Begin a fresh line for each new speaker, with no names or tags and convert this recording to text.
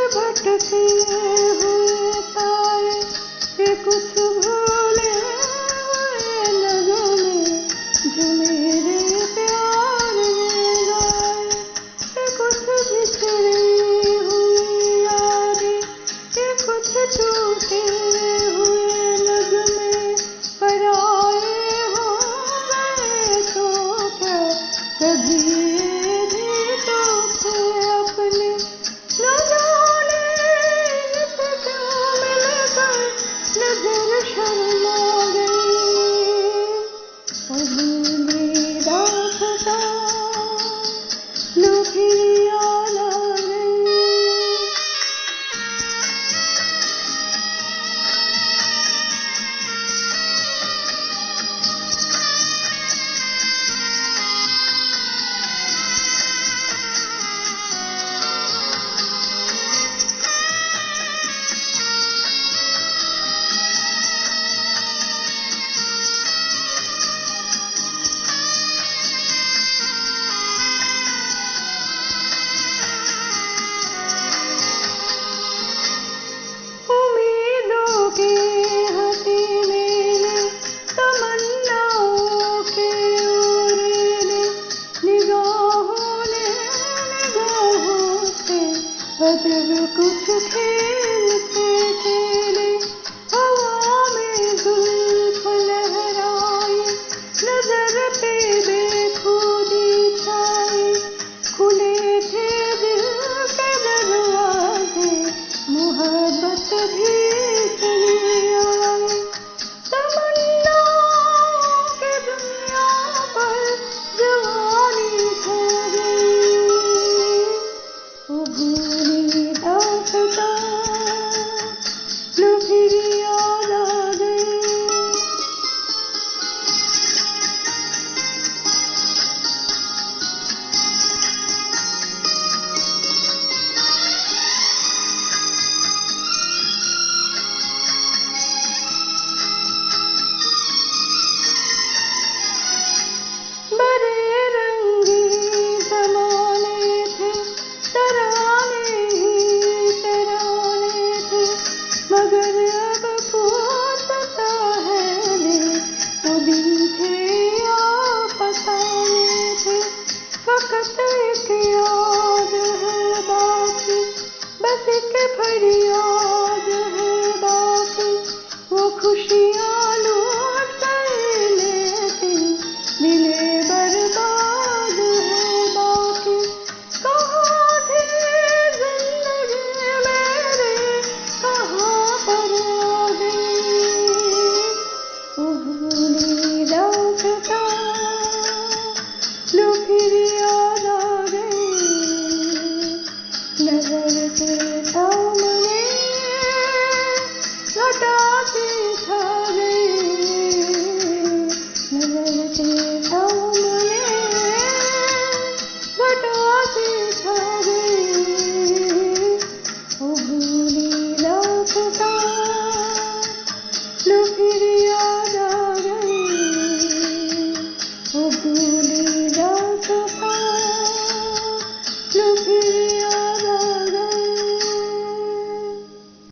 भटके हुए तारे, ये कुछ भूले हुए नगमे जो मेरे प्यार में गाए। ये कुछ बिछड़ी हुई यादें, ये कुछ टूटे हुए नगमे, पर आए हो गए तो क्या कभी ये भी तो थे अपने। न जाने इनसे क्यों मिलकर नजर शर्मा गई, अब मेरा खता न फिर याद आ गई। उम्मीदों के हसीने ने, तमन्नाओं के उड़ने, निगाहों ने निगाहों से अजब कुछ खेल से खेले। हवा में जुल्फ लहराई, नजर पे बेखुदी छाई, खुले थे दिल के दरवाजे, मोहब्बत भी